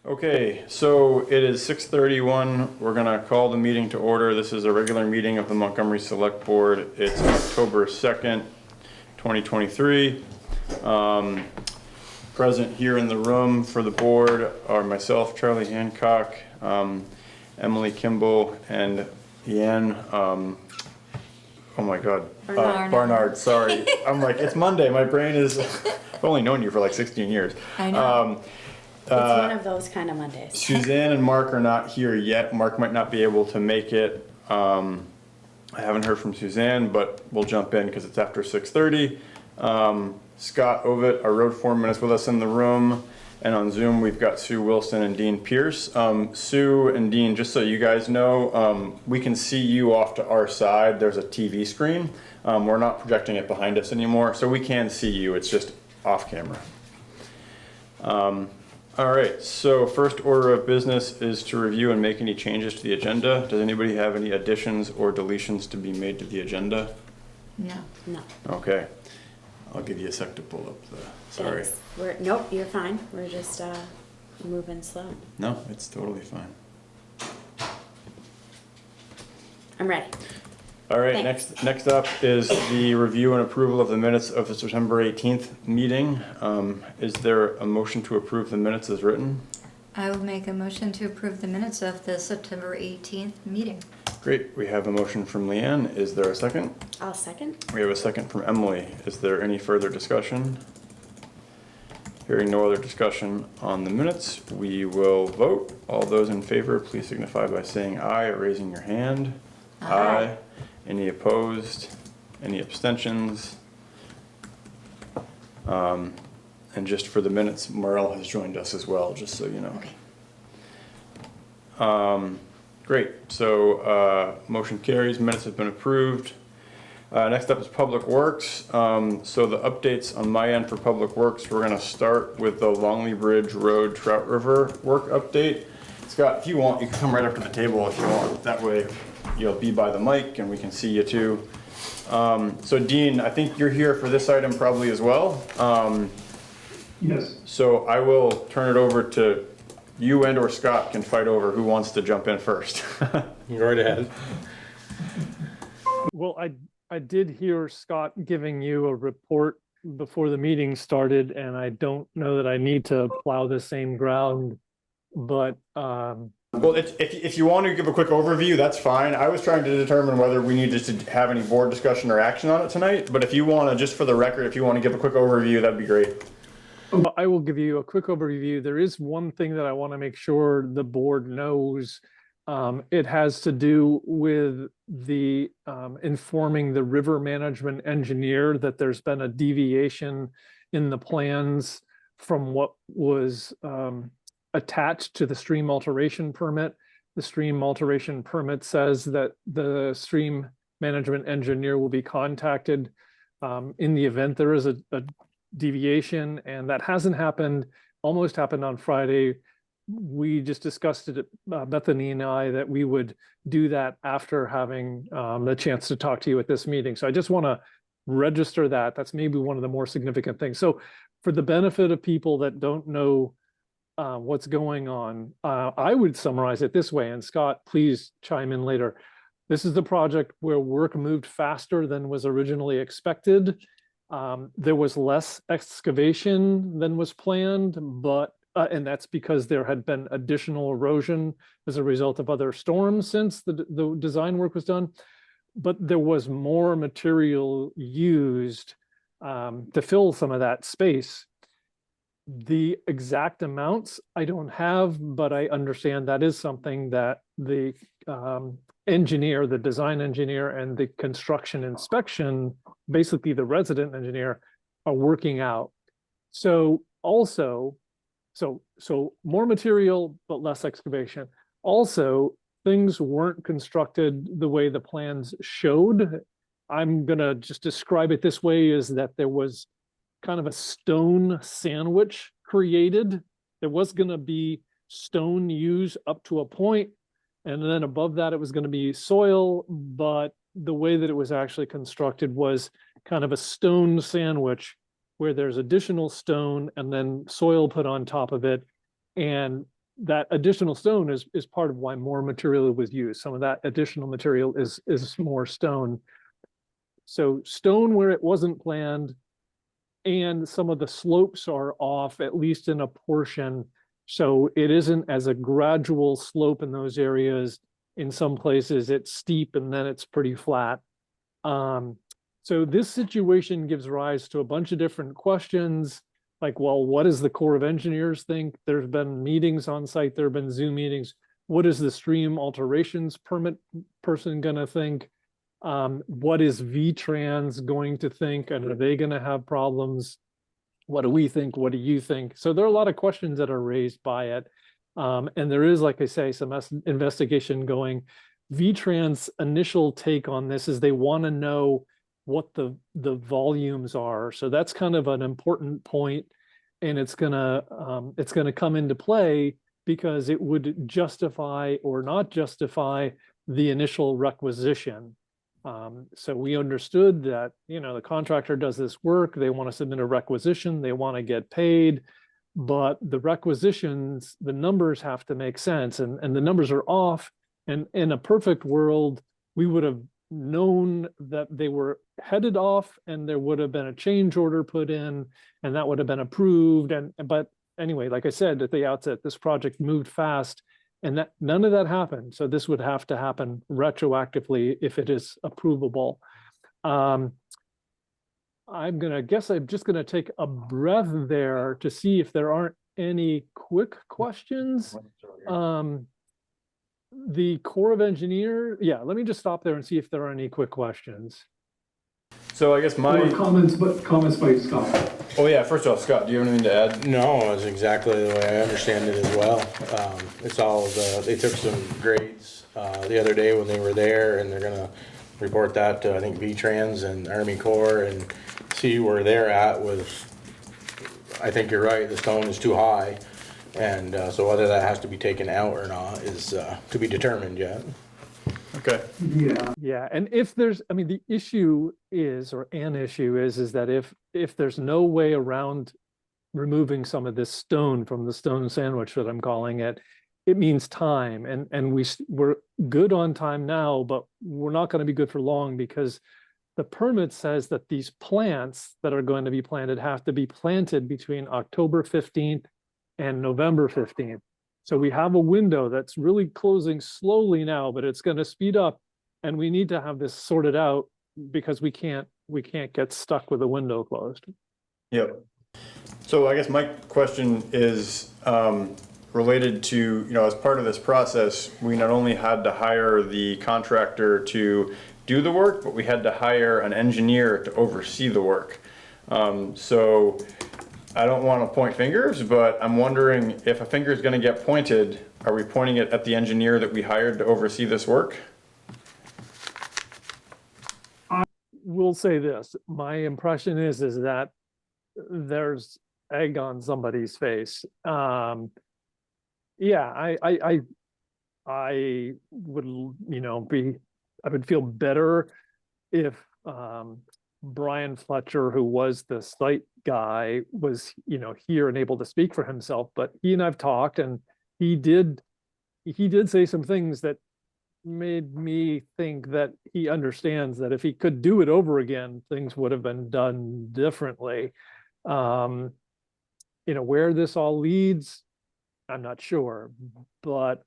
Okay, so it is 6:31. We're gonna call the meeting to order. This is a regular meeting of the Montgomery Select Board. It's October 2nd, 2023. Present here in the room for the board are myself, Charlie Hancock, Emily Kimball, and Ian, oh my God, Barnard, sorry. I'm like, it's Monday, my brain is, I've only known you for like 16 years. I know. It's one of those kind of Mondays. Suzanne and Mark are not here yet. Mark might not be able to make it. I haven't heard from Suzanne, but we'll jump in because it's after 6:30. Scott Ovett, our road foreman, is with us in the room. And on Zoom, we've got Sue Wilson and Dean Pierce. Sue and Dean, just so you guys know, we can see you off to our side. There's a TV screen. We're not projecting it behind us anymore, so we can see you. It's just off camera. All right, so first order of business is to review and make any changes to the agenda. Does anybody have any additions or deletions to be made to the agenda? No. No. Okay, I'll give you a sec to pull up the, sorry. Nope, you're fine. We're just moving slow. No, it's totally fine. I'm ready. All right, Thanks. next up is the review and approval of the minutes of the September 18th meeting. Is there a motion to approve the minutes as written? I will make a motion to approve the minutes of the September 18th meeting. Great, we have a motion from Leanne. Is there a second? I'll second. We have a second from Emily. Is there any further discussion? Hearing no other discussion on the minutes, we will vote. All those in favor, please signify by saying aye or raising your hand. Aye. Any opposed? Any abstentions? And just for the minutes, Morel has joined us as well, just so you know. Okay. Great, so motion carries, minutes have been approved. Next up is Public Works. So the updates on my end for Public Works, we're gonna start with the Longley Bridge Road Trout River work update. Scott, if you want, you can come right up to the table if you want. That way you'll be by the mic and we can see you too. So Dean, I think you're here for this item probably as well. Yes. So I will turn it over to you and or Scott can fight over who wants to jump in first. Go right ahead. Well, I did hear Scott giving you a report before the meeting started, and I don't know that I need to plow the same ground, but Well, if you want to give a quick overview, that's fine. I was trying to determine whether we needed to have any board discussion or action on it tonight, but if you want to, just for the record, if you want to give a quick overview, that'd be great. I will give you a quick overview. There is one thing that I want to make sure the board knows. It has to do with the informing the river management engineer that there's been a deviation in the plans from what was attached to the stream alteration permit. The stream alteration permit says that the stream management engineer will be contacted in the event there is a deviation, and that hasn't happened. Almost happened on Friday. We just discussed it, Bethany and I, that we would do that after having the chance to talk to you at this meeting. So I just want to register that. That's maybe one of the more significant things. So for the benefit of people that don't know what's going on, I would summarize it this way, and Scott, please chime in later. This is the project where work moved faster than was originally expected. There was less excavation than was planned, but and that's because there had been additional erosion as a result of other storms since the design work was done. But there was more material used to fill some of that space. The exact amounts I don't have, but I understand that is something that the engineer, the design engineer, and the construction inspection, basically the resident engineer, are working out. So also, so more material, but less excavation. Also, things weren't constructed the way the plans showed. I'm gonna just describe it this way, is that there was kind of a stone sandwich created. There was gonna be stone used up to a point, and then above that it was gonna be soil, but the way that it was actually constructed was kind of a stone sandwich where there's additional stone and then soil put on top of it. And that additional stone is part of why more material was used. Some of that additional material is more stone. So stone where it wasn't planned, and some of the slopes are off, at least in a portion. So it isn't as a gradual slope in those areas. In some places it's steep and then it's pretty flat. So this situation gives rise to a bunch of different questions, like, well, what does the Corps of Engineers think? There's been meetings on site, there have been Zoom meetings. What is the stream alterations permit person gonna think? What is V-Trans going to think? And are they gonna have problems? What do we think? What do you think? So there are a lot of questions that are raised by it. And there is, like I say, some investigation going. V-Trans initial take on this is they want to know what the volumes are. So that's kind of an important point, and it's gonna come into play because it would justify or not justify the initial requisition. So we understood that, the contractor does this work, they want to submit a requisition, they want to get paid, but the requisitions, the numbers have to make sense, and the numbers are off. And in a perfect world, we would have known that they were headed off and there would have been a change order put in and that would have been approved. But anyway, like I said at the outset, this project moved fast and that none of that happened. So this would have to happen retroactively if it is approvable. I'm just gonna take a breath there to see if there aren't any quick questions. The Corps of Engineers, let me just stop there and see if there are any quick questions. So I guess Or comments by Scott. oh yeah, first off, Scott, do you have anything to add? No, it's exactly the way I understand it as well. It's all they took some grades the other day when they were there, and they're gonna report that to, I think, V-Trans and Army Corps and see where they're at with, I think you're right, the stone is too high. And so whether that has to be taken out or not is to be determined yet. Okay. Yeah. Yeah, and if there's, the issue is, or an issue is that if there's no way around removing some of this stone from the stone sandwich that I'm calling it, it means time, and we're good on time now, but we're not going to be good for long because the permit says that these plants that are going to be planted have to be planted between October 15th and November 15th. So we have a window that's really closing slowly now, but it's going to speed up, and we need to have this sorted out because we can't get stuck with the window closed. Yep. So I guess my question is related to, as part of this process, we not only had to hire the contractor to do the work, but we had to hire an engineer to oversee the work. So I don't want to point fingers, but I'm wondering if a finger is going to get pointed, are we pointing it at the engineer that we hired to oversee this work? We'll say this, my impression is that there's egg on somebody's face. I would feel better if Brian Fletcher, who was the site guy, was here and able to speak for himself. But he and I've talked, and he did say some things that made me think that he understands that if he could do it over again, things would have been done differently. Where this all leads, I'm not sure, but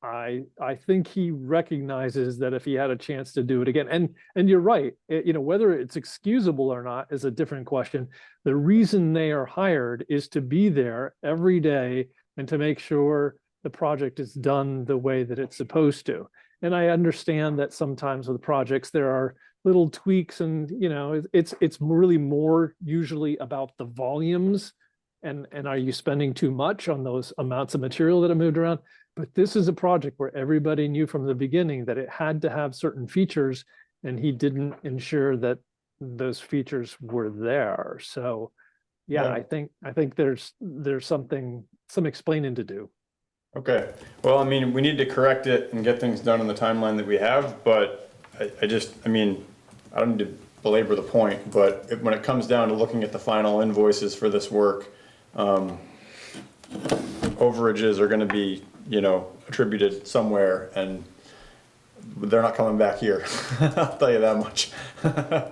I think he recognizes that if he had a chance to do it again, and you're right, whether it's excusable or not is a different question. The reason they are hired is to be there every day and to make sure the project is done the way that it's supposed to. And I understand that sometimes with projects there are little tweaks, and it's really more usually about the volumes and are you spending too much on those amounts of material that are moved around. But this is a project where everybody knew from the beginning that it had to have certain features, and he didn't ensure that those features were there. So yeah. I think there's some explaining to do. Okay. Well, we need to correct it and get things done in the timeline that we have, but I don't need to belabor the point, but when it comes down to looking at the final invoices for this work, overages are gonna be, you know, attributed somewhere, and they're not coming back here. I'll tell you that much.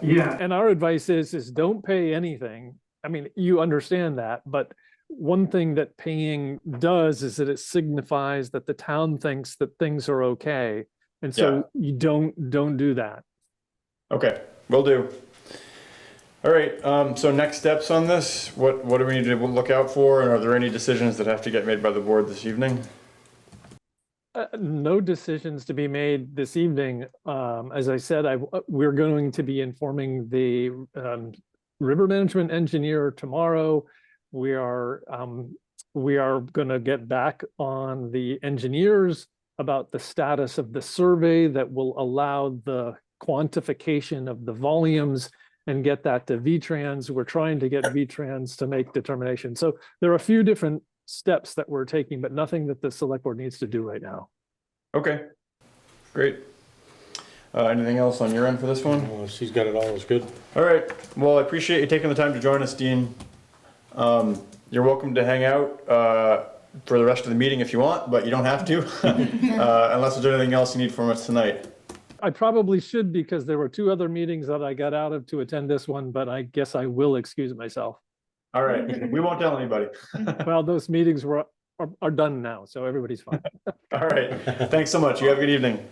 Yeah, And our advice is don't pay anything. I mean, you understand that, but one thing that paying does is that it signifies that the town thinks that things are okay. And so you don't do that. Okay, will do. All right, so next steps on this, what do we need to look out for, and are there any decisions that have to get made by the board this evening? No decisions to be made this evening. As I said, we're going to be informing the river management engineer tomorrow. We are going to get back on the engineers about the status of the survey that will allow the quantification of the volumes and get that to V-Trans. We're trying to get V-Trans to make determination. So there are a few different steps that we're taking, but nothing that the select board needs to do right now. Okay, great. Anything else on your end for this one? Well, she's got it all, it's good. All right, well, I appreciate you taking the time to join us, Dean. You're welcome to hang out for the rest of the meeting if you want, but you don't have to, unless there's anything else you need from us tonight. I probably should, because there were two other meetings that I got out of to attend this one, but I guess I will excuse myself. All right, we won't tell anybody. Well, those meetings are done now, so everybody's fine. All right, thanks so much. You have a good evening.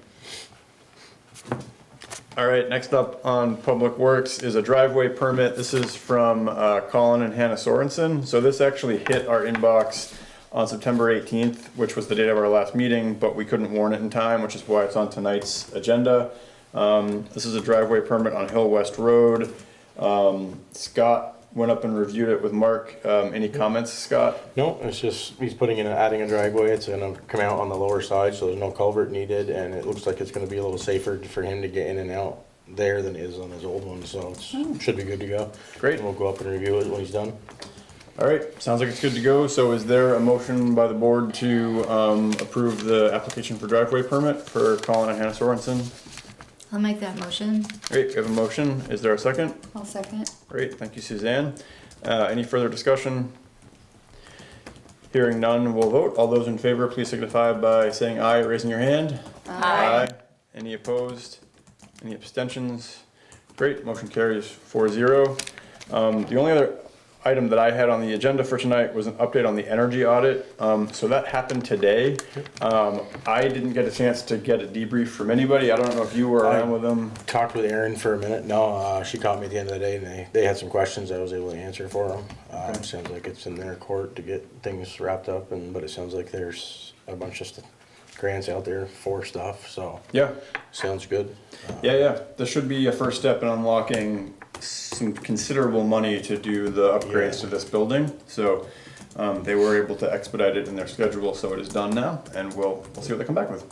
All right, next up on Public Works is a driveway permit. This is from Colin and Hannah Sorensen. So this actually hit our inbox on September 18th, which was the date of our last meeting, but we couldn't warn it in time, which is why it's on tonight's agenda. This is a driveway permit on Hill West Road. Scott went up and reviewed it with Mark. Any comments, Scott? No, it's just, he's adding a driveway. It's gonna come out on the lower side, so there's no culvert needed, and it looks like it's gonna be a little safer for him to get in and out there than it is on his old one, so it should be good to go. Great. And we'll go up and review it when he's done. All right, sounds like it's good to go. So is there a motion by the board to approve the application for driveway permit for Colin and Hannah Sorensen? I'll make that motion. Great, we have a motion. Is there a second? I'll second. Great, thank you, Suzanne. Any further discussion? Hearing none, we'll vote. All those in favor, please signify by saying aye, raising your hand. Aye. Any opposed? Any abstentions? Great, motion carries 4-0. The only other item that I had on the agenda for tonight was an update on the energy audit. So that happened today. I didn't get a chance to get a debrief from anybody. I don't know if you were around with them. Talked with Erin for a minute. No, she called me at the end of the day, and they had some questions I was able to answer for them. Sounds like it's in their court to get things wrapped up, but it sounds like there's a bunch of grants out there for stuff, so. Yeah. Sounds good. Yeah. This should be a first step in unlocking some considerable money to do the upgrades to this building. So they were able to expedite it in their schedule, so it is done now, and we'll see what they come back with.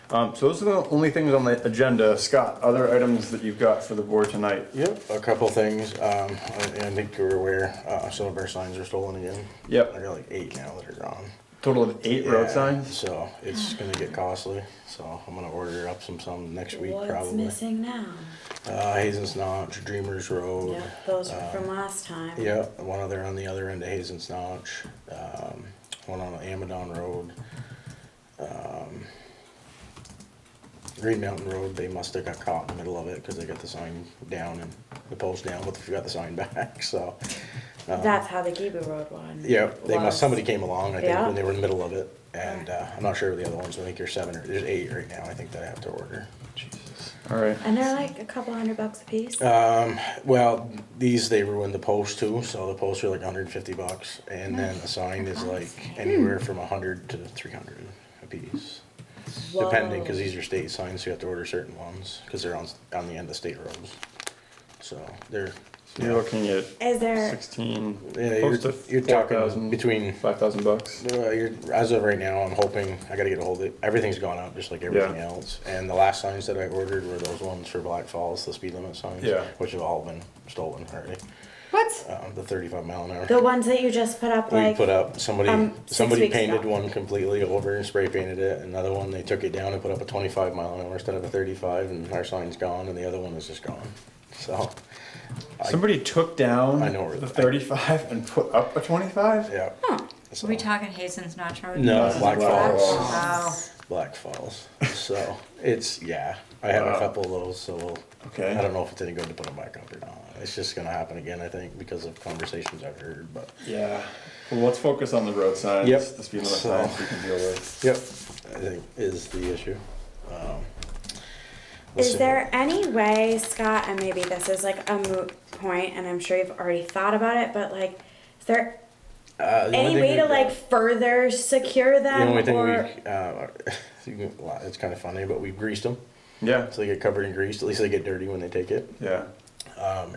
So those are the only things on the agenda. Scott, other items that you've got for the board tonight? Yep, a couple things. And I think you're aware, some of our signs are stolen again. Yep. I got like 8 now that are gone. Total of 8 road Yeah, signs? So it's gonna get costly, so I'm gonna order up some next week What's probably. missing now? Hazen's Notch, Dreamers Road. Yep, those were from last time. Yeah, one other on the other end of Hazen's Notch, one on Amadon Road. Green Mountain Road, they must have got caught in the middle of it, cause they got the sign down and the post down, but they forgot the sign back, so. That's how the Gibu Road one. Yeah, was. somebody came along, I think, Yeah. when they were in the middle of it, and, I'm not sure of the other ones, I think there's there's 8 right now, I think that I have to order. Jesus. All right. And they're like a couple $100 a piece. Well, they ruined the post too, so the posts are like $150, and then the sign is like anywhere from 100 to 300 a piece. Depending, cause these are state signs, so you have to order certain ones, cause they're on the end of state roads. So they're, So you're looking at Is there, 16, yeah, close to you're talking 4,000, between, $5,000. as of right now, I'm hoping, I gotta get a hold of it, everything's gone up just like everything Yeah. else. And the last signs that I ordered were those ones for Black Falls, the speed limit signs. Yeah. Which have all been stolen already, what? the 35 mile an hour. The ones that you just put up We like, put up, somebody 6 weeks painted ago. one completely over and spray painted it, another one, they took it down and put up a 25 mile an hour instead of a 35, and our sign's gone, and the other one is just gone, so. Somebody took down I know where the the- 35 and put up a 25? Yeah, So, Are we talking Hazen's, not Charlie? No, That's Black Black Falls. Wow. Black Falls. So it's, yeah, I have a Wow. couple of those, so Okay. I don't know if it's any good to put them back up or not. It's just gonna happen again, I think, because of conversations I've heard, but. Yeah. Well, let's focus on the road signs, Yep. the speed limit So- signs we can deal with. Yep, I think is the issue. Let's Is see. there any way, Scott, and maybe this is like a moot point, and I'm sure you've already thought about it, but like, is there The only any thing way to we- like further secure The them, only thing or well, it's kind of funny, but we greased them, Yeah. so they get covered in grease. At least they get dirty when they take it. Yeah.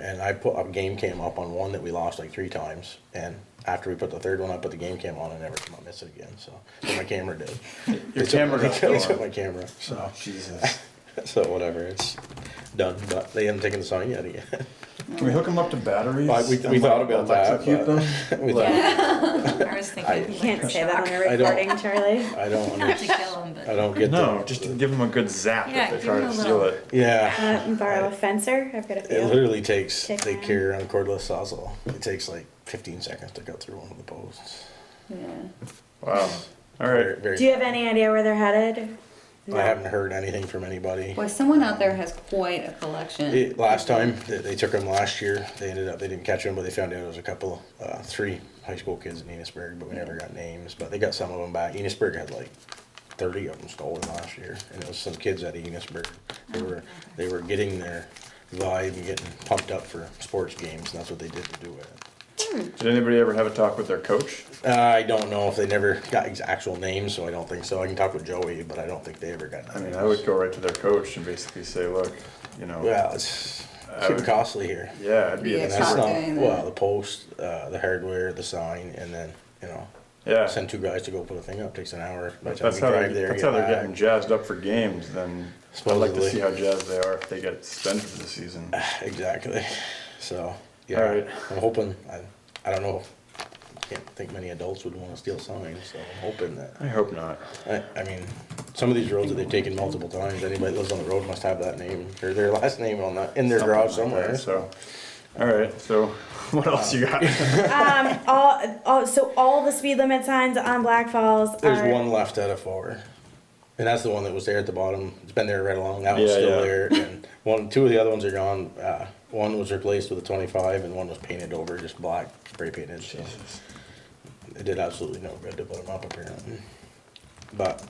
And I put a game cam up on one that we lost like 3 times, and after we put the third one, I put the game cam on and never come up miss it again. So my camera did. Your They took- camera got they stolen. took my camera. So Oh, Jesus. so whatever, it's done. But they haven't taken the sign yet again. Can we hook them up to batteries? Well, we and, thought about that, electrocute but- them? We thought- I was you thinking. can't say that on a I don't- recording, Charlie? I don't Not to under, kill them, I but. don't get No, the, just to give them a good zap Yeah, if they give try them to a steal little- it. yeah. Borrow a fencer? I've got a It few. literally takes, Take they mine. carry around a cordless sawzall. It takes like 15 seconds to cut through one of the posts. Wow. All right. Very, Do you have any idea where they're headed? No. I haven't heard anything from anybody. Boy, someone out there has quite a collection. Last time, they took them last year, they didn't catch them, but they found out it was a couple, 3 high school kids in Enosburg, but we never got names, but they got some of them back. Enosburg had like 30 of them stolen last year, and it was some kids at Enosburg. They were getting their vibe and getting pumped up for sports games, and that's what they did to do it. Did anybody ever have a talk with their coach? I don't know if they never got actual names, so I don't think so. I can talk with Joey, but I don't think they ever got names. I mean, I would go right to their coach and basically say, look, you know. Well, it's I getting would- costly here. Yeah, it'd be Yeah, a And it's that's not not, doing that. well, the post, the hardware, the sign, and then, yeah. send 2 guys to go put a thing up, takes an hour. By the time That's we how drive they're, there, that's get how they're back. getting jazzed up for games. Then I'd like to Supposedly. see how jazzed they are if they get suspended for the season. Exactly. So, yeah, Alright. I'm hoping, I don't know, I can't think many adults would wanna steal signs, so I'm hoping that, I hope not. I mean, some of these roads that they've taken multiple times, anybody that lives on the road must have that name, or their last name on that, in their garage Something like somewhere, that, So, all right. So, what else you got? So all the speed limit signs on Black Falls There's are. one left out of 4. And that's the one that was there at the bottom. It's been there right along. That one's Yeah, still yeah. there. And 2 of the other ones are gone. One was replaced with a 25 and one was painted over, just black, spray painted. So it did absolutely no good to put them up apparently. But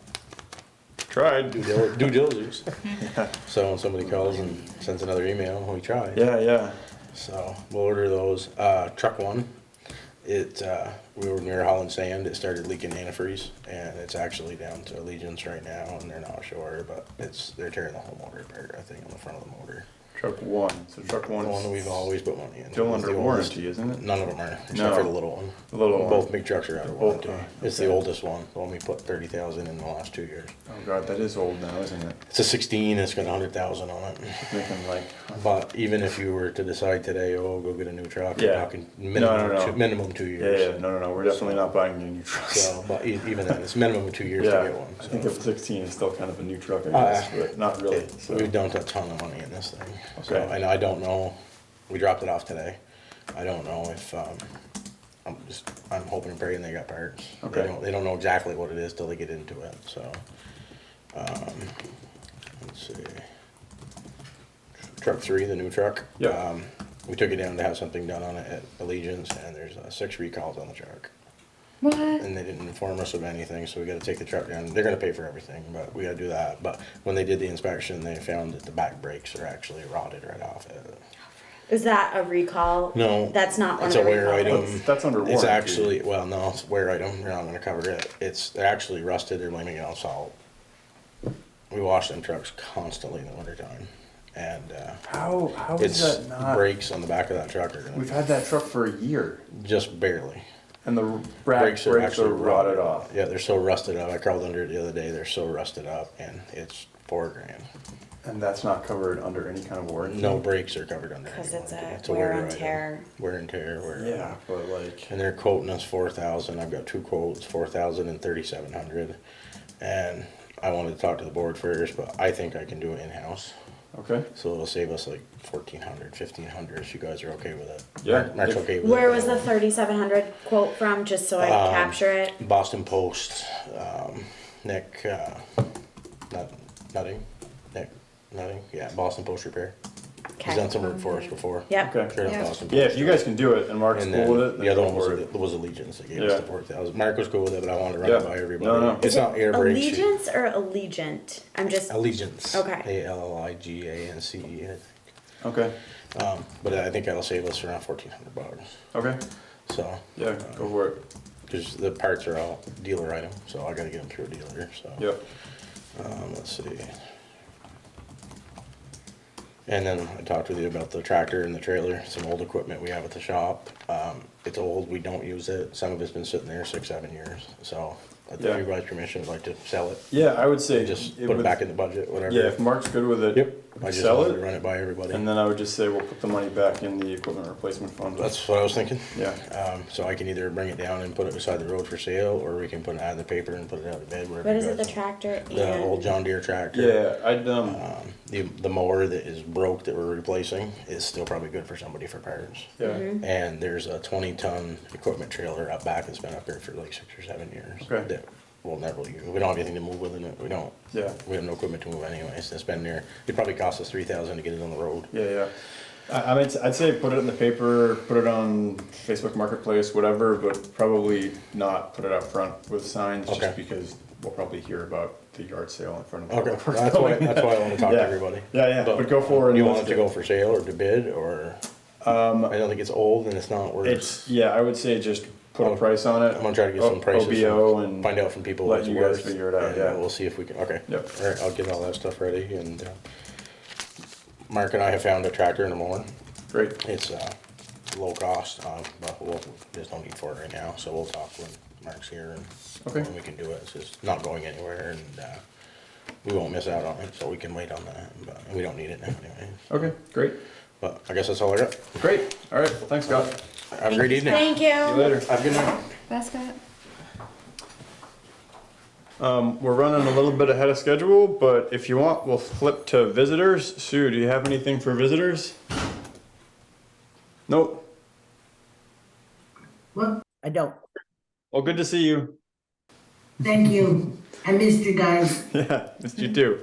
Tried. due diligence. So when somebody calls and sends another email, we tried. Yeah, yeah. So we'll order those. Truck 1, we were near Holland Sand, it started leaking antifreeze, and it's actually down to Allegiance right now, and they're not sure, but they're tearing the whole motor apart, I think, on the front of the motor. Truck 1. So truck The 1 one we've always put money in. still It's under the oldest. warranty, isn't it? None of them are, except No. for the little one. The little one. Both big trucks are out of Both warranty. are, It's okay. the oldest one, the one we put 30,000 in the last 2 years. Oh god, that is old now, isn't it? It's a 16, it's got 100,000 on it. Making like. But even if you were to decide today, oh, go get a new truck, Yeah. you're talking minimum, No. minimum 2 Yeah, years. yeah. No. We're definitely not buying any new trucks. So, but even then, it's minimum of 2 years to Yeah, get one. I think So. if 16 is still kind of a new truck, I Uh, guess, but not really. So. We've dumped a ton of money in this thing. So, Okay. and I don't know, we dropped it off today. I don't know if, I'm hoping and praying they got parts. Okay. They don't know exactly what it is till they get into it, so. Let's see. Truck 3, the new truck. Yeah. We took it down to have something done on it at Allegiance, and there's 6 recalls on the truck. What? And they didn't inform us of anything, so we gotta take the truck down. They're gonna pay for everything, but we gotta do that. But when they did the inspection, they found that the back brakes are actually rotted right off it. Is that a recall? No. That's not one It's of a the wear recall item. lights. That's under warranty. It's actually, well, no, it's a wear item. They're not gonna cover it. They're actually rusted. They're blaming it on salt. We wash them trucks constantly in the wintertime. And, How is it's, that not? brakes on the back of that truck are We've gonna, had that truck for a year, just barely. and the Brakes are actually rotted off. Yeah, they're so rusted up. I crawled under it the other day. They're so rusted up, and it's $4,000. And that's not covered under any kind of warranty? No brakes are covered under. 'Cause any it's a warranty. wear and item. tear. Wear and tear, Yeah, but like, And they're quoting us 4,000. I've got 2 quotes, 4,000 and 3,700. And I wanted to talk to the board first, but I think I can do it in-house. Okay. So it'll save us like 1,400, 1,500 if you guys are okay with it. Yeah. Mark's okay with it. Where was the 3,700 quote from, just so I capture it? Boston Post, Nick, Nutting, yeah, Boston Post Repair. He's done some work for us before. Yep. Okay. Straight up Yeah. Boston Yeah, Post. if you guys can do it and Mark's And cool then with it, then the other go one was, for it. was Allegiance that gave Yeah. us the 4,000. Mark was cool with it, but I wanted to run Yeah. it by everybody. No, no. It's Is it not air brake. Allegiance or Allegiant? I'm just, Allegiance. Okay. Alligance. Okay. But I think that'll save us around $1,400. Okay. So, Yeah, go for it. because the parts are all dealer items, so I gotta get them through a dealer, so. Yep. Let's see. And then I talked with you about the tractor and the trailer, some old equipment we have at the shop. It's old, we don't use it. Some of it's been sitting there 6, 7 years. So with Yeah. everybody's permission, I'd like to sell it. Yeah, I would say Just it put it would- back in the budget, whatever. Yeah, if Mark's good with it, Yep. I just sell wanted to it, run it by everybody. and then I would just say we'll put the money back in the equipment replacement fund. That's what I was thinking. Yeah. So I can either bring it down and put it beside the road for sale, or we can put it out in the paper and put it out of bed, whatever. what you is it, the guys want. tractor The old and, John Deere tractor. Yeah, I'd The mower that is broke that we're replacing is still probably good for somebody for parts. yeah. Mm-hmm. And there's a 20-ton equipment trailer up back that's been up here for like 6 or 7 years. Okay. That we'll never use. We don't have anything to move with in it. We don't. Yeah. We have no equipment to move anyways. It's been there. It probably cost us $3,000 to get it on the road. Yeah, yeah. I mean, I'd say put it in the paper, put it on Facebook Marketplace, whatever, but probably not put it out front with signs, Okay. just because we'll probably hear about the yard sale in front of the Okay. public. That's why I want to talk to Yeah. everybody. Yeah, yeah, but go forward. Do you and want let's it to do go for sale or to bid or? I don't think it's old and it's not worth. It's, yeah, I would say just put a price on it. I'm gonna try to get some prices. OBO and and find out from people let what it's you guys worth. figure it out, and, yeah. We'll see if we can, okay. Yep. All right, I'll get all that stuff ready and, Mark and I have found a tractor in the morning. Great. It's, low cost, but we'll, just don't need for it right now, so we'll talk when Mark's here and Okay. when we can do it. It's just not going anywhere and, we won't miss out on it, so we can wait on that, but we don't need it now anyway. Okay, great. But I guess that's all I got. Great. All right. Well, thanks, Scott. Have a great evening. thank See you you. later. Have a good night. Bascott? We're running a little bit ahead of schedule, but if you want, we'll flip to visitors. Sue, do you have anything for visitors? Nope. What? I don't. Well, good to see you. Thank you. I missed you guys. Yeah, missed you too.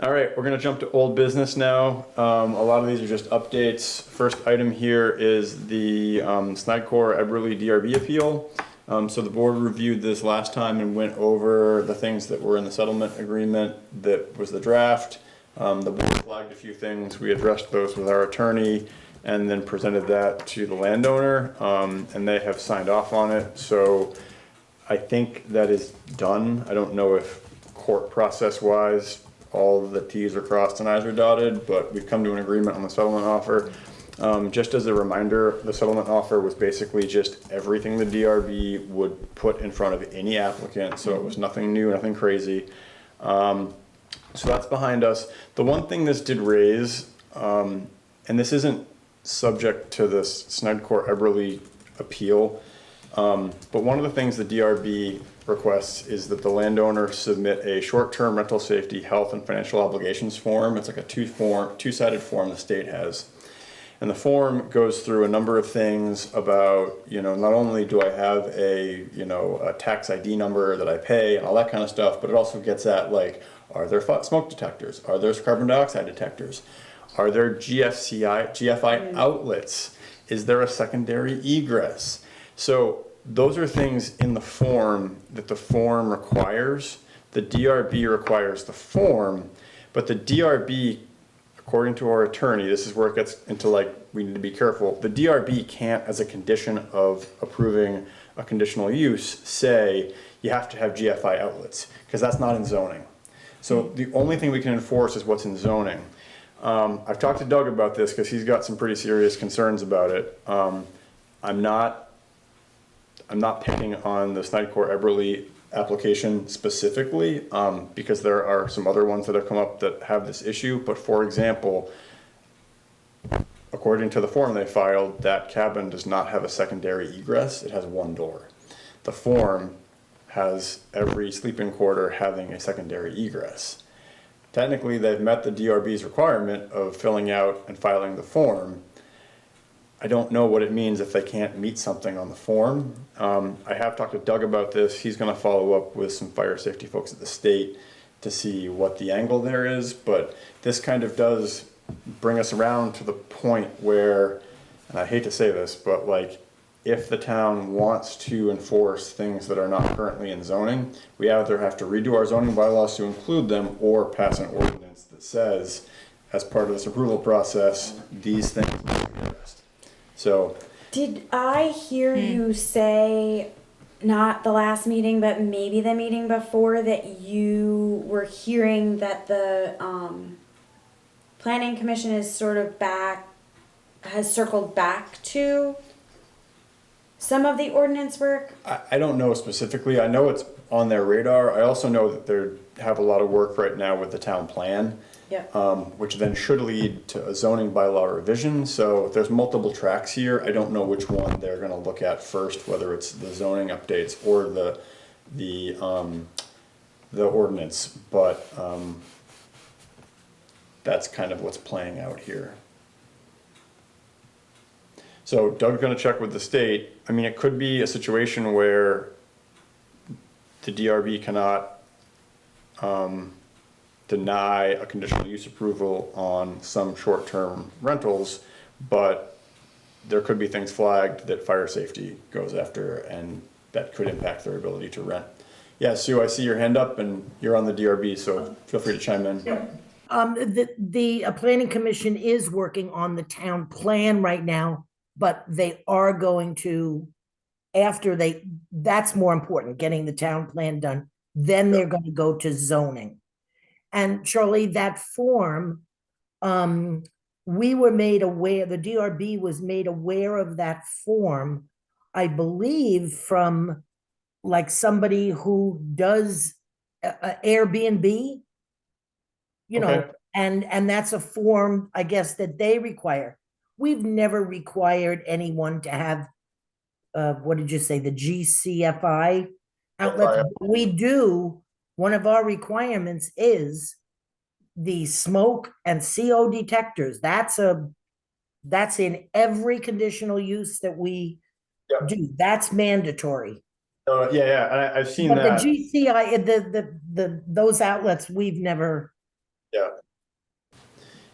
All right, we're gonna jump to old business now. A lot of these are just updates. First item here is the Snidecor Eberly DRB appeal. So the board reviewed this last time and went over the things that were in the settlement agreement that was the draft. The board flagged a few things. We addressed those with our attorney and then presented that to the landowner, and they have signed off on it. So I think that is done. I don't know if court process wise, all the T's are crossed and I's are dotted, but we've come to an agreement on the settlement offer. Just as a reminder, the settlement offer was basically just everything the DRB would put in front of any applicant, so it was nothing new, nothing crazy. So that's behind us. The one thing this did raise, and this isn't subject to this Snidecor Eberly appeal, but one of the things the DRB requests is that the landowner submit a short-term rental safety, health, and financial obligations form. It's like a two-sided form the state has. And the form goes through a number of things about, not only do I have a tax ID number that I pay and all that kind of stuff, but it also gets at like, are there smoke detectors? Are there carbon dioxide detectors? Are there GFI outlets? Is there a secondary egress? So those are things in the form that the form requires. The DRB requires the form, but the DRB, according to our attorney, this is where it gets into like, we need to be careful. The DRB can't, as a condition of approving a conditional use, say you have to have GFI outlets, because that's not in zoning. So the only thing we can enforce is what's in zoning. I've talked to Doug about this because he's got some pretty serious concerns about it. I'm not picking on the Snidecor Eberly application specifically, because there are some other ones that have come up that have this issue. But for example, according to the form they filed, that cabin does not have a secondary egress. It has one door. The form has every sleeping quarter having a secondary egress. technically they've met the DRB's requirement of filling out and filing the form. I don't know what it means if they can't meet something on the form. I have talked to Doug about this. He's gonna follow up with some fire safety folks at the state to see what the angle there is, but this kind of does bring us around to the point where, and I hate to say this, but like, if the town wants to enforce things that are not currently in zoning, we either have to redo our zoning bylaws to include them or pass an ordinance that says, as part of this approval process, these things need to be addressed. So, Did I hear you say, not the last meeting, but maybe the meeting before, that you were hearing that the planning commission is sort of has circled back to some of the ordinance work? I don't know specifically. I know it's on their radar. I also know that they have a lot of work right now with the town plan. Yep. Which then should lead to a zoning bylaw revision. So there's multiple tracks here. I don't know which one they're gonna look at first, whether it's the zoning updates or the ordinance, but that's kind of what's playing out here. So Doug's gonna check with the state. I mean, it could be a situation where the DRB cannot deny a conditional use approval on some short-term rentals, but there could be things flagged that fire safety goes after and that could impact their ability to rent. Yeah, Sue, I see your hand up and you're on the DRB, so feel free to chime in. The planning commission is working on the town plan right now, but they are going to, that's more important, getting the town plan done. Then they're going to go to zoning. And Charlie, that form, we were made aware, the DRB was made aware of that form, I believe, from like somebody who does Airbnb, you know, Okay. and that's a form, I guess, that they require. We've never required anyone to have, what did you say, the GCFI outlet? We do. One of our requirements is the smoke and CO detectors. That's in every conditional use that we do. That's mandatory. Yeah, I've seen But that. the GCI, those outlets, we've never.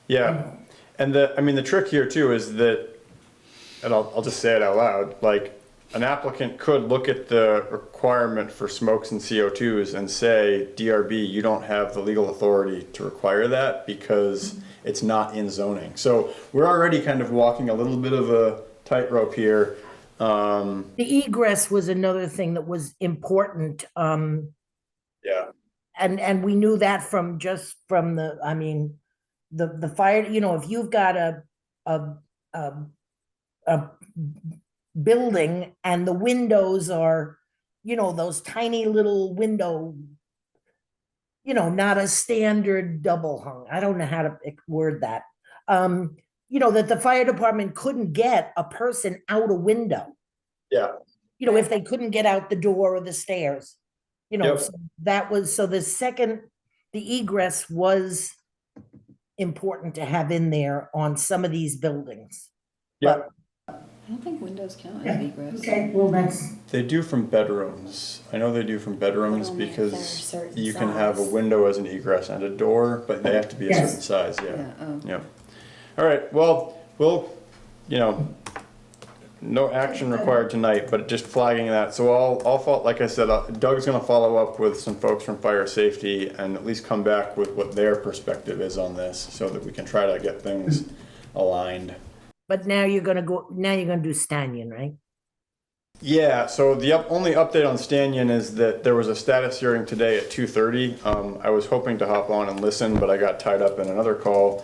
Yeah, and the trick here too is that, and I'll just say it out loud, like, an applicant could look at the requirement for smokes and CO2s and say, DRB, you don't have the legal authority to require that because it's not in zoning. So we're already kind of walking a little bit of a tightrope here. The egress was another thing that was important. Yeah. And we knew that from the fire, you know, if you've got a building and the windows are, you know, those tiny little window, you know, not a standard double hung. I don't know how to word that. You know, that the fire department couldn't get a person out a window. Yeah. You know, if they couldn't get out the door or the stairs, you know, so that was, so the egress was important to have in there on some of these buildings. Yeah. I don't think windows count as egress. Okay, well, They do from bedrooms. I know they do from bedrooms Only if they're a because certain you can have a size. window as an egress and a door, but they have to be a certain size, Yeah, oh. Yeah. All right, well, you know, no action required tonight, but just flagging that. So like I said, Doug's gonna follow up with some folks from fire safety and at least come back with what their perspective is on this so that we can try to get things aligned. But now you're gonna do Stannion, right? Yeah, so the only update on Stannion is that there was a status hearing today at 2:30. I was hoping to hop on and listen, but I got tied up in another call.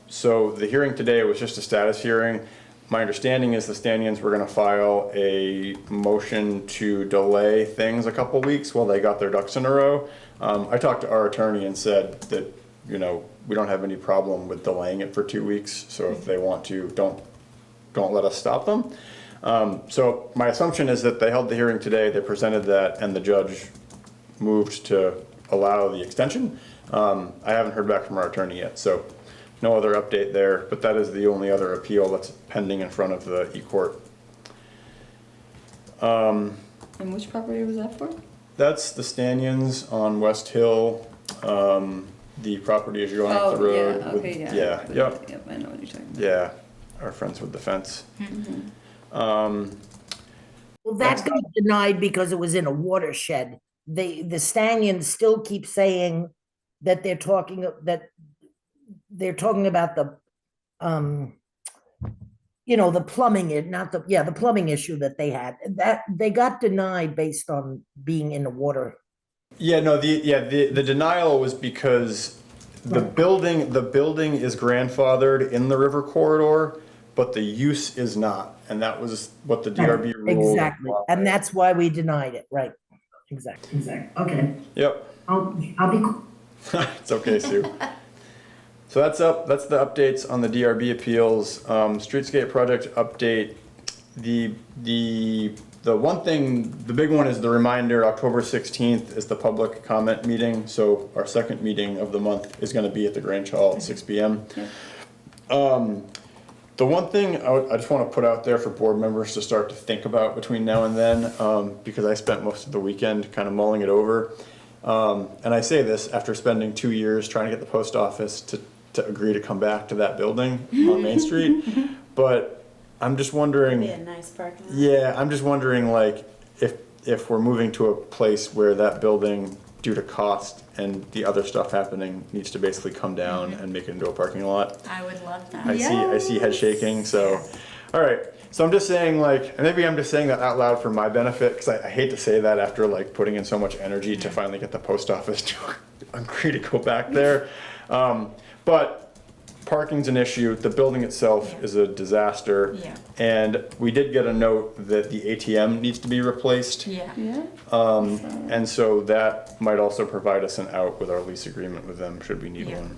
So the hearing today was just a status hearing. My understanding is the Stannions were gonna file a motion to delay things a couple weeks while they got their ducks in a row. I talked to our attorney and said that, you know, we don't have any problem with delaying it for 2 weeks. So if they want to, don't let us stop them. So my assumption is that they held the hearing today, they presented that, and the judge moved to allow the extension. I haven't heard back from our attorney yet, so no other update there, but that is the only other appeal that's pending in front of the E-Court. And which property was that for? That's the Stanions on West Hill. The property as you're going up the road. Yeah, with- okay, yeah. Yeah, yep, Yep, I know what you're talking about. yeah, our friends with the fence. Well, that got denied because it was in a watershed. The Stanions still keep saying that they're talking about the, the plumbing, the plumbing issue that they had. That they got denied based on being in the water. Yeah, no, the denial was because the building is grandfathered in the river corridor, but the use is not, and that was what the DRB ruled. Exactly, and that's why we denied it, right? Exactly. Okay, Yep. I'll be, It's okay, Sue. So that's the updates on the DRB appeals. Streetscape project update. The one thing, the big one is the reminder, October 16th is the public comment meeting. So our second meeting of the month is gonna be at the Grange Hall at 6 p.m. The one thing I just want to put out there for board members to start to think about between now and then, because I spent most of the weekend kind of mulling it over. And I say this after spending 2 years trying to get the post office to agree to come back to that building on Main Street. But I'm just wondering. Be a nice parking lot. Yeah, I'm just wondering, like, if we're moving to a place where that building, due to cost and the other stuff happening, needs to basically come down and make it into a parking lot. I would love that. I see head shaking, so, all right. So I'm just saying, like, and maybe I'm just saying that out loud for my benefit, because I hate to say that after, like, putting in so much energy to finally get the post office to agree to go back there. But parking's an issue, the building itself is a disaster. Yeah. And we did get a note that the ATM needs to be replaced. Yeah. Yeah. And so that might also provide us an out with our lease agreement with them, should we need Yeah. one.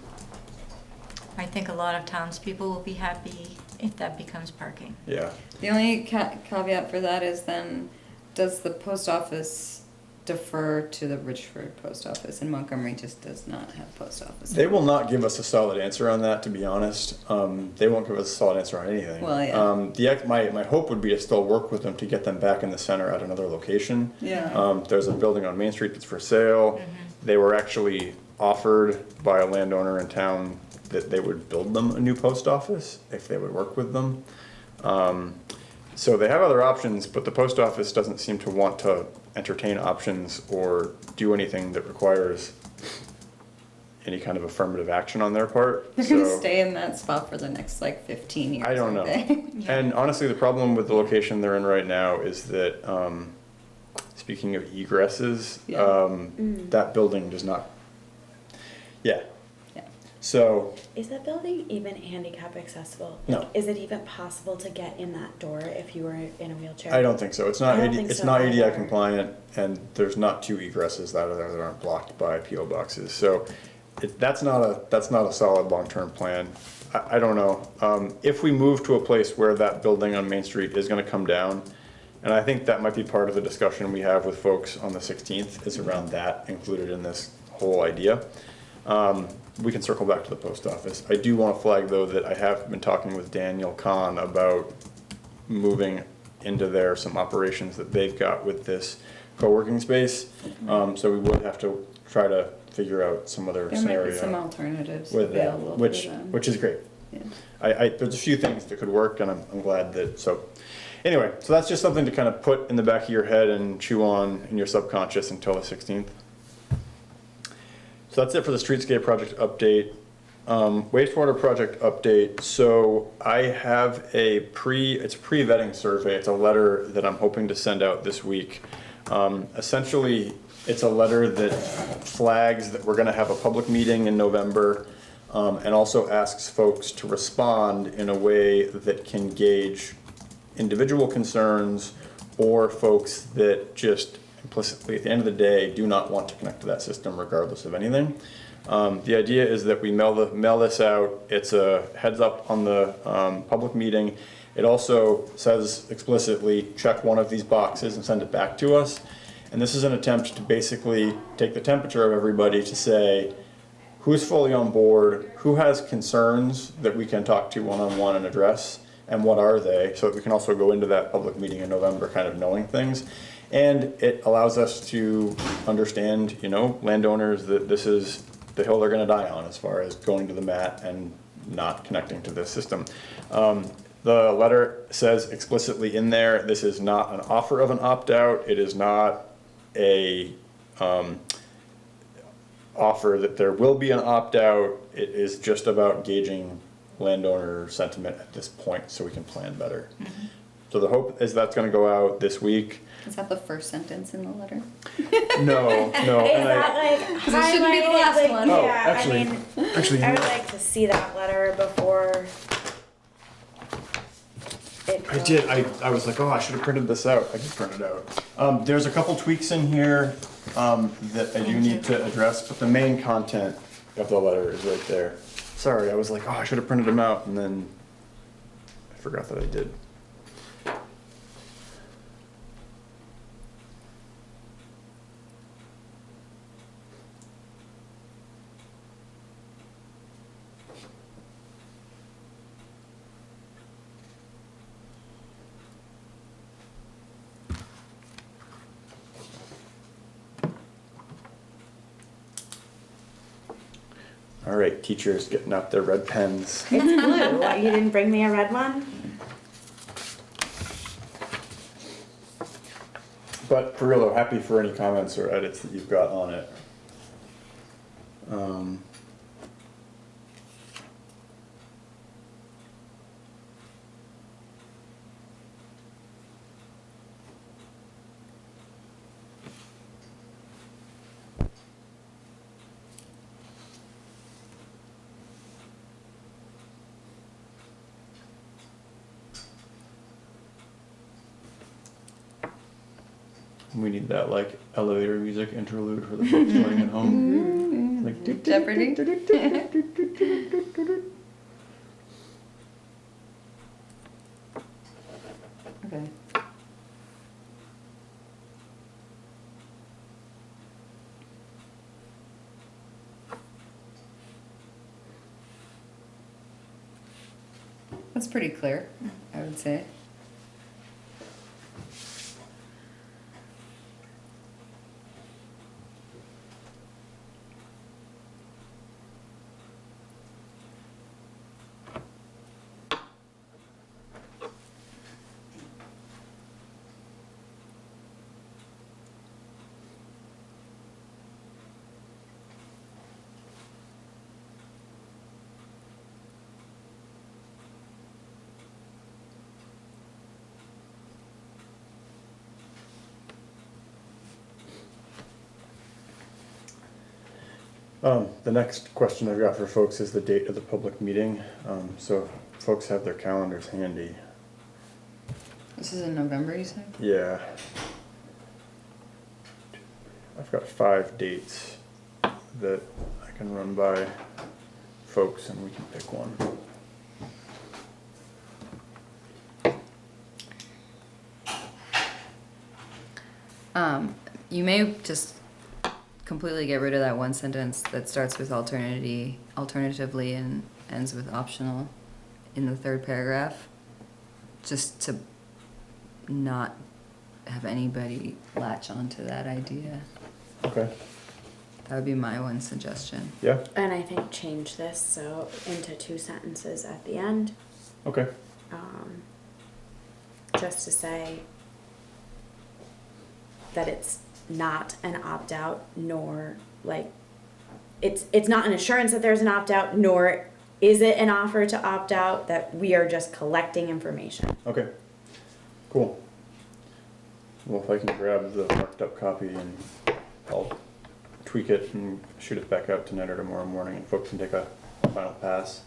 I think a lot of townspeople will be happy if that becomes parking. Yeah. The only caveat for that is then, does the post office defer to the Richford post office, and Montgomery just does not have post office? They will not give us a solid answer on that, to be honest. They won't give us a solid answer on anything. Well, yeah. My hope would be to still work with them to get them back in the center at another location. Yeah. There's a building on Main Street that's for sale. They were actually offered by a landowner in town that they would build them a new post office if they would work with them. So they have other options, but the post office doesn't seem to want to entertain options or do anything that requires any kind of affirmative action on their part. They're gonna stay in that spot for the next like 15 years. I don't know. aren't they? And honestly, the problem with the location they're in right now is that, speaking of egresses, Yeah. that building does not, yeah. Yeah. So, Is that building even handicap accessible? No. Like, is it even possible to get in that door if you were in a wheelchair? I don't think so. It's not, I don't think it's so not ADI either. compliant, and there's not two egresses that aren't blocked by PO boxes. So that's not a solid long-term plan. I don't know. If we move to a place where that building on Main Street is gonna come down, and I think that might be part of the discussion we have with folks on the 16th, is around that included in this whole idea. We can circle back to the post office. I do want to flag, though, that I have been talking with Daniel Kahn about moving into there some operations that they've got with this co-working space. So we would have to try to figure out some other There might be some scenario alternatives with that, available which for them. is great. Yeah. There's a few things that could work, and I'm glad that, so. Anyway, so that's just something to kind of put in the back of your head and chew on in your subconscious until the 16th. So that's it for the streetscape project update. Wastewater project update. So I have it's pre-vetting survey. It's a letter that I'm hoping to send out this week. Essentially, it's a letter that flags that we're gonna have a public meeting in November, and also asks folks to respond in a way that can gauge individual concerns or folks that just implicitly, at the end of the day, do not want to connect to that system regardless of anything. The idea is that we mail this out. It's a heads up on the public meeting. It also says explicitly, check one of these boxes and send it back to us. And this is an attempt to basically take the temperature of everybody to say, who's fully on board, who has concerns that we can talk to one-on-one and address, and what are they, so that we can also go into that public meeting in November kind of knowing things. And it allows us to understand, you know, landowners, that this is the hill they're gonna die on as far as going to the mat and not connecting to this system. The letter says explicitly in there, this is not an offer of an opt-out, it is not a offer that there will be an opt-out, it is just about gauging landowner sentiment at this point so we can plan better. So the hope is that's gonna go out this week. Is that the first sentence in the letter? No, no. Is and I- that like it shouldn't be the highlighted? last Like, one. Oh, yeah, actually, I mean, actually, I would like to see that letter before. I did. I was like, oh, I should have printed this out. I just printed it out. There's a couple tweaks in here that I do need to address, but the main content of the letter is right there. Sorry, I was like, oh, I should have printed them out, and then I forgot that I did. All right, teachers getting out their red pens. It's blue. What, you didn't bring me a red one? But for real though, happy for any comments or edits that you've got on it. We need that like elevator music interlude for the folks playing at home. Like Jeopardy. Okay. That's pretty clear, I would say. The next question I've got for folks is the date of the public meeting. So if folks have their calendars handy. This is in November, you said? Yeah. I've got 5 dates that I can run by folks and we can pick one. You may just completely get rid of that one sentence that starts with alternatively and ends with optional in the third paragraph, just to not have anybody latch onto that idea. Okay. That would be my one suggestion. Yeah? And I think change this so into 2 sentences at the end, Okay. just to say that it's not an opt-out, nor like it's not an assurance that there's an opt-out, nor is it an offer to opt out, that we are just collecting information. Okay. Cool. Well, if I can grab the marked up copy and I'll tweak it and shoot it back out tonight or tomorrow morning and folks can take a final pass.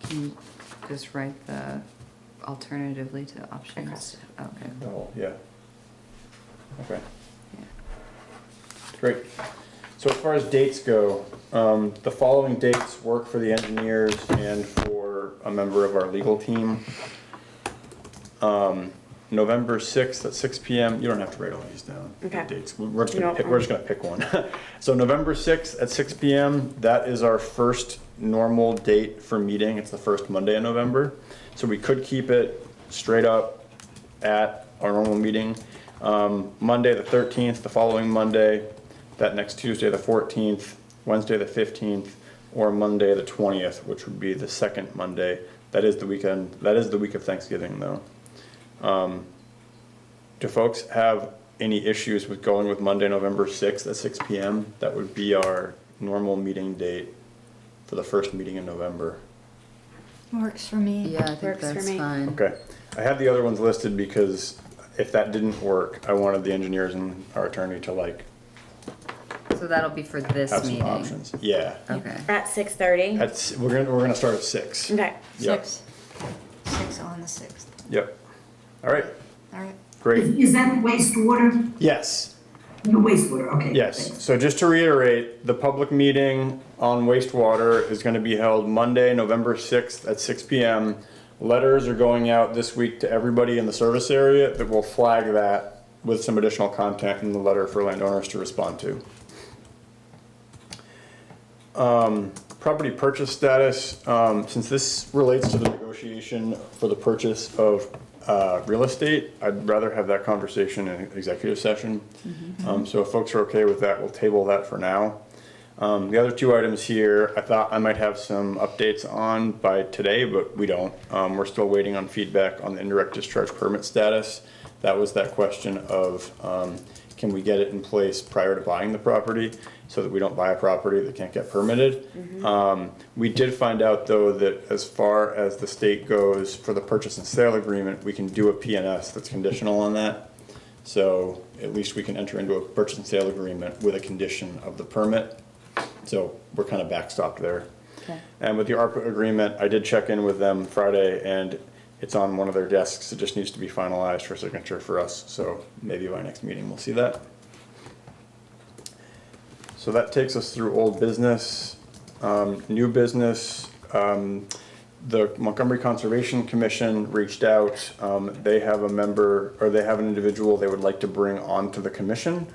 Can you just write the alternatively to options? crossed it Okay. Oh, yeah. Okay. Yeah. Great. So as far as dates go, the following dates work for the engineers and for a member of our legal team. November 6th at 6 PM. You don't have to write all these down. the Okay. Dates. We're just gonna Nope. pick, we're just gonna pick one. So November 6th at 6 PM, that is our first normal date for meeting. It's the first Monday in November. So we could keep it straight up at our normal meeting. Monday the 13th, the following Monday, that next Tuesday the 14th, Wednesday the 15th, or Monday the 20th, which would be the second Monday. That is the weekend, that is the week of Thanksgiving though. Do folks have any issues with going with Monday, November 6th at 6 PM? That would be our normal meeting date for the first meeting in November. Works for me. Yeah, I think Works for that's me. fine. Okay, I have the other ones listed because if that didn't work, I wanted the engineers and our attorney to like So that'll be for this have some meeting. options. Yeah, Okay. At 6:30? we're gonna start at 6. Okay. Yep. 6 on the 6th. Yep. All right, All right. great. Is that wastewater? Yes, The wastewater, okay. yes. thanks. So just to reiterate, the public meeting on wastewater is gonna be held Monday, November 6th at 6 PM. Letters are going out this week to everybody in the service area that will flag that with some additional content in the letter for landowners to respond to. Property purchase status, since this relates to the negotiation for the purchase of real estate, I'd rather have that conversation in executive session. So if folks are okay with that, we'll table that for now. The other two items here, I thought I might have some updates on by today, but we don't. We're still waiting on feedback on the indirect discharge permit status. That was that question of, can we get it in place prior to buying the property so that we don't buy a property that can't get permitted? We did find out though that as far as the state goes for the purchase and sale agreement, we can do a PNS that's conditional on that. So at least we can enter into a purchase and sale agreement with a condition of the permit. So we're kind of backstopped there. Okay. And with the ARPA agreement, I did check in with them Friday and it's on one of their desks. It just needs to be finalized for signature for us. So maybe by next meeting, we'll see that. So that takes us through old business, new business. The Montgomery Conservation Commission reached out. They have a member, or they have an individual they would like to bring onto the commission.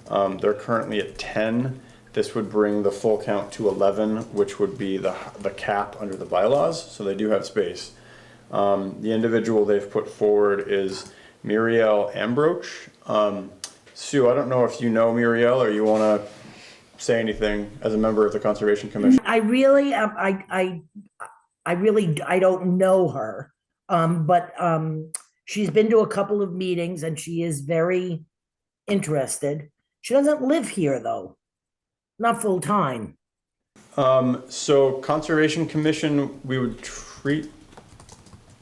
They're currently at 10. This would bring the full count to 11, which would be the cap under the bylaws. So they do have space. The individual they've put forward is Muriel Ambroch. Sue, I don't know if you know Muriel or you want to say anything as a member of the Conservation Commission. I really, I don't know her. But she's been to a couple of meetings and she is very interested. She doesn't live here though, not full time. So Conservation Commission, we would treat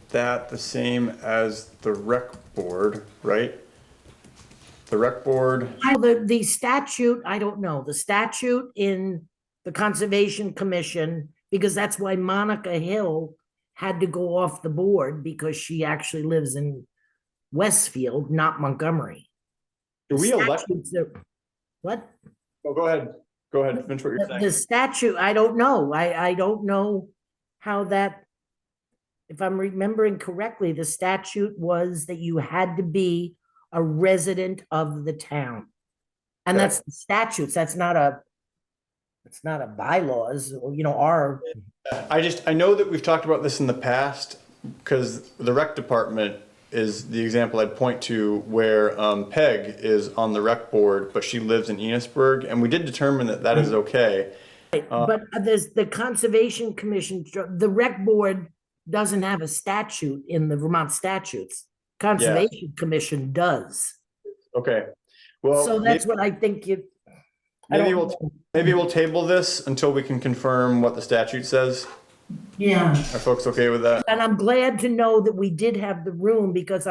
that the same as the rec board, right? The rec board, The statute, I don't know, the statute in the Conservation Commission, because that's why Monica Hill had to go off the board because she actually lives in Westfield, not Montgomery. do we elect? Statutes are- What? Oh, go ahead, finish what you're saying. The statute, I don't know. I don't know how that, if I'm remembering correctly, the statute was that you had to be a resident of the town. And Okay. that's the statutes, it's not a bylaws, or, our, I know that we've talked about this in the past, because the rec department is the example I'd point to where P.E.G is on the rec board, but she lives in Enosburg, and we did determine that that is okay. but there's the Conservation Commission, the rec board doesn't have a statute in the Vermont statutes. Conservation Commission does. Okay, well, So that's what I think I maybe don't we'll table this until we can confirm what the statute says. Yeah, Are folks okay with that? And I'm glad to know that we did have the room because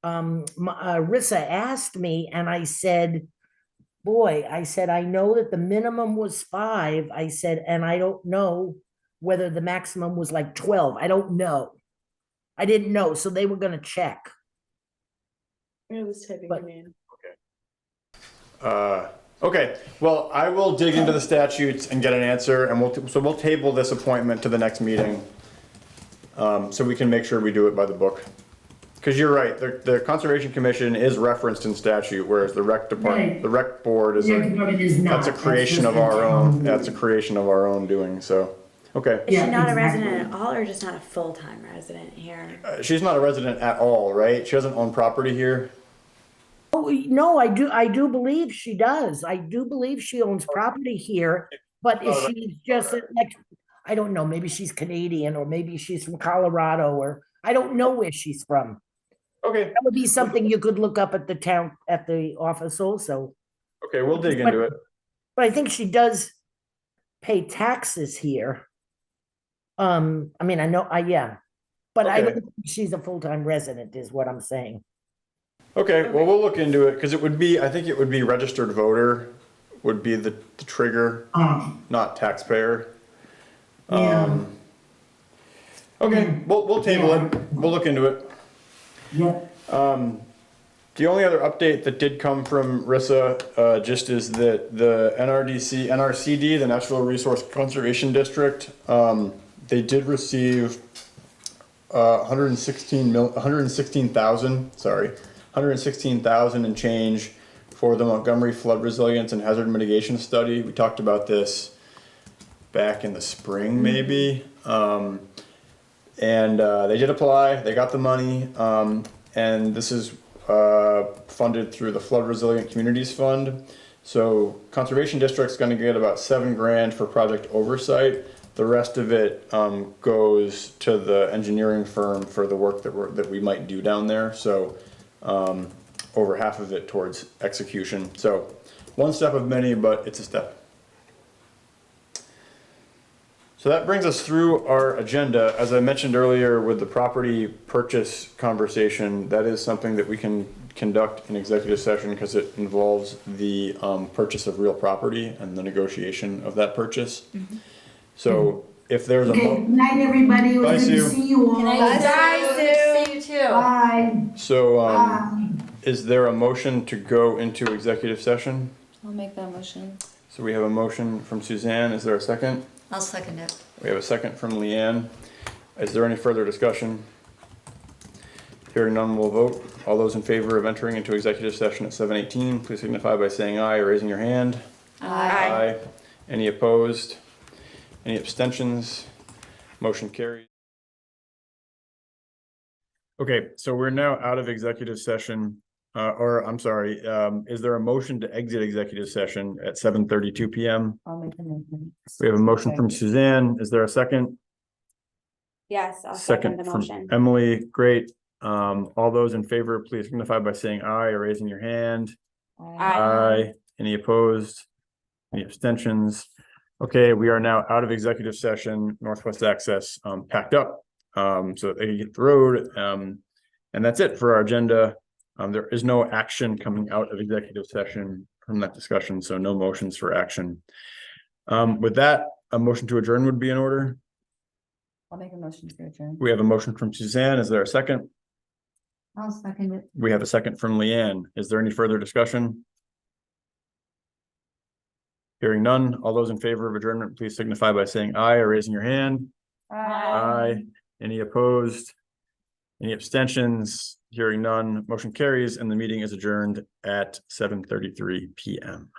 Rissa asked me and I said, boy, I said, I know that the minimum was 5. I said, and I don't know whether the maximum was like 12. I don't know. I didn't know. So they were going to check. It was typing But- in. Okay, well, I will dig into the statutes and get an answer, and we'll table this appointment to the next meeting, so we can make sure we do it by the book. Because you're right, the Conservation Commission is referenced in statute, whereas the rec department, Right. the rec board is The a, rec department is not. that's a creation just of our own, town that's a board. creation of our own doing, so, okay. Is she Yeah, not a exactly. resident at all, or just not a full-time resident here? She's not a resident at all, right? She doesn't own property here? Oh, no, I do believe she does. I do believe she owns property here, but is she just like, I don't know, maybe she's Canadian or maybe she's from Colorado or I don't know where she's from. Okay, That would be something you could look up at the town, at the office also. okay, we'll dig into it. But I think she does pay taxes here. I mean, yeah, but I Okay. don't think she's a full-time resident is what I'm saying. Okay, well, we'll look into it, because it would be, I think it would be registered voter would be the trigger, not taxpayer. Yeah. Okay, we'll table it, we'll look into it. Yep. The only other update that did come from RISA, just is that the NRCD, the Natural Resource Conservation District, they did receive 116,000 and change for the Montgomery Flood Resilience and Hazard Mitigation Study. We talked about this back in the spring, maybe. And they did apply, they got the money, and this is funded through the Flood Resilient Communities Fund. So Conservation District's gonna get about $7,000 for project oversight. The rest of it goes to the engineering firm for the work that we might do down there. So over half of it towards execution. So one step of many, but it's a step. So that brings us through our agenda. As I mentioned earlier with the property purchase conversation, that is something that we can conduct in executive session because it involves the purchase of real property and the negotiation of that purchase. So if there's a Okay, good night, everybody. It Bye, was good to Sue. see you all. Can I see you too? Bye. So Bye. is there a motion to go into executive session? I'll make that motion. So we have a motion from Suzanne. Is there a second? I'll second it. We have a second from Leanne. Is there any further discussion? Hearing none, we'll vote. All those in favor of entering into executive session at 7:18, please signify by saying aye or raising your hand. Aye. Any opposed? Any abstentions? Motion carries. Okay, so we're now out of executive session, I'm sorry, is there a motion to exit executive session at 7:32 PM? I'll make the motion. We have a motion from Suzanne. Is there a second? Yes, I'll second the Second from motion. Emily. Great. All those in favor, please signify by saying aye or raising your hand. Aye. Any opposed? Any abstentions? Okay, we are now out of executive session, Northwest Access, packed up, so that they can get the road. And that's it for our agenda. There is no action coming out of executive session from that discussion, so no motions for action. With that, a motion to adjourn would be in order. I'll make a motion to adjourn. We have a motion from Suzanne. Is there a second? I'll second it. We have a second from Leanne. Is there any further discussion? Hearing none, all those in favor of adjournment, please signify by saying aye or raising your hand. Aye. Any opposed? Any abstentions? Hearing none, motion carries and the meeting is adjourned at 7:33 PM.